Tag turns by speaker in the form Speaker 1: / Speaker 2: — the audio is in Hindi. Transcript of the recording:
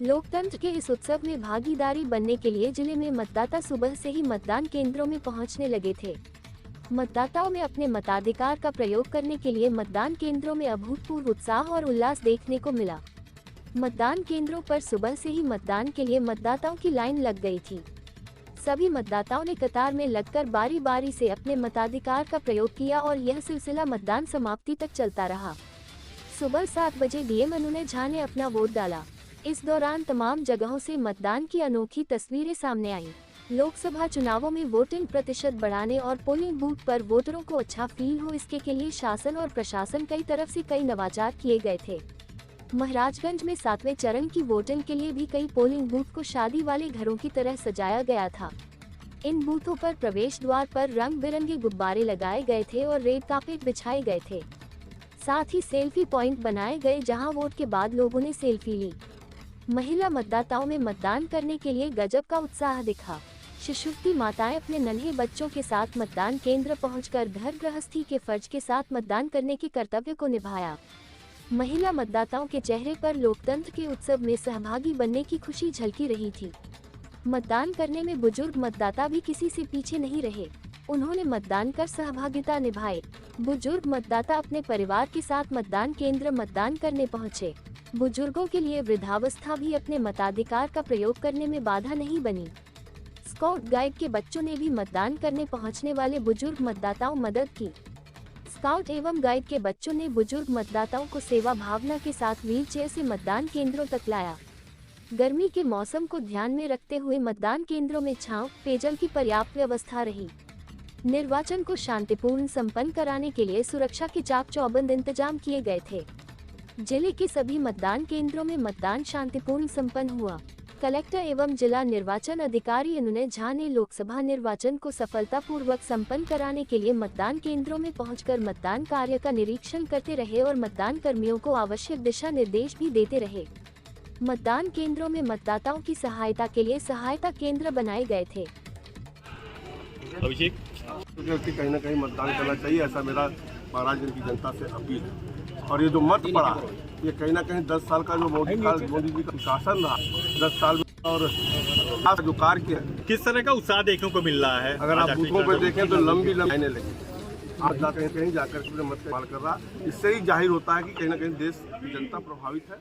Speaker 1: लोकतंत्र के इस उत्सव में भागीदारी बनने के लिए जिले में मतदाता सुबह से ही मतदान केंद्रों में पहुंचने लगे थे। मतदाताओं में अपने मताधिकार का प्रयोग करने के लिए मतदान केंद्रों में अभूतपूर्व उत्साह और उल्लास देखने को मिला। मतदान केंद्रों पर सुबह से ही मतदान के लिए मतदाताओं की लाइन लग गई थी। सभी मतदाताओं ने कतार में लगकर बारी बारी से अपने मताधिकार का प्रयोग किया और यह सिलसिला मतदान समाप्ति तक चलता रहा। सुबह 7 बजे डीएम अनुनय झा ने अपना वोट डाला। इस दौरान तमाम जगहों से मतदान की अनोखी तस्वीरें सामने आईं। लोकसभा चुनावों में वोटिंग प्रतिशत बढ़ाने और पोलिंग बूथ पर वोटरों को अच्छा फील हो, इसके लिए शासन और प्रशासन कई तरफ से कई नवाचार किए गए थे। महाराजगंज में 7वें चरण की वोटिंग के लिए भी कई पोलिंग बूथ को शादी वाले घरों की तरह सजाया गया था। इन बूथों पर प्रवेश द्वार पर रंग बिरंगे गुब्बारे लगाए गए थे और रेड कार्पेट बिछाए गए थे। साथ ही सेल्फी पॉइंट बनाए गए, जहां वोट के बाद लोगों ने सेल्फी ली। महिला मतदाताओं में मतदान करने के लिए गजब का उत्साह दिखा। शिशुवती माताएं अपने नन्हे बच्चों के साथ मतदान केंद्र पहुंचकर घर गृहस्थी के फर्ज के साथ मतदान करने के कर्तव्य को निभाया। महिला मतदाताओं के चेहरे पर लोकतंत्र के उत्सव में सहभागी बनने की खुशी झलकी रही थी। मतदान करने में बुजुर्ग मतदाता भी किसी से पीछे नहीं रहे। उन्होंने मतदान कर सहभागिता निभाई। बुजुर्ग मतदाता अपने परिवार के साथ मतदान केंद्र मतदान करने पहुंचे। बुजुर्गों के लिए वृद्धावस्था भी अपने मताधिकार का प्रयोग करने में बाधा नहीं बनी। स्काउट गाइड के बच्चों ने भी मतदान करने पहुंचने वाले बुजुर्ग मतदाताओं मदद की। स्काउट एवं गाइड के बच्चों ने बुजुर्ग मतदाताओं को सेवा भावना के साथ व्हीलचेयर से मतदान केंद्रों तक लाया। गर्मी के मौसम को ध्यान में रखते हुए मतदान केंद्रों में छांव, पेयजल की पर्याप्त व्यवस्था रही। निर्वाचन को शांतिपूर्ण संपन्न कराने के लिए सुरक्षा के चाक चौबंद इंतजाम किए गए थे। जिले के सभी मतदान केंद्रों में मतदान शांतिपूर्ण संपन्न हुआ। कलेक्टर एवं जिला निर्वाचन अधिकारी अनुनय झा ने लोकसभा निर्वाचन को सफलतापूर्वक संपन्न कराने के लिए मतदान केंद्रों में पहुंचकर मतदान कार्य का निरीक्षण करते रहे और मतदान कर्मियों को आवश्यक दिशा निर्देश भी देते रहे। मतदान केंद्रों में मतदाताओं की सहायता के लिए सहायता केंद्र बनाए गए थे।
Speaker 2: अभिषेक,
Speaker 3: कहीं न कहीं मतदान करना चाहिए, ऐसा मेरा महाराजगंज की जनता से अपील है। और ये जो मत पड़ा, ये कहीं ना कहीं 10 साल का जो मोदी जी का शासन रहा, 10 साल में और जो कार्य किया,
Speaker 2: किस तरह का उत्साह देखने को मिल रहा है?
Speaker 3: अगर आप बूथों पर देखें तो लंबी लाइनें लगी। आज कहीं जाकर के मत इस्तेमाल कर रहा, इससे ही जाहिर होता है कि कहीं ना कहीं देश की जनता प्रभावित है।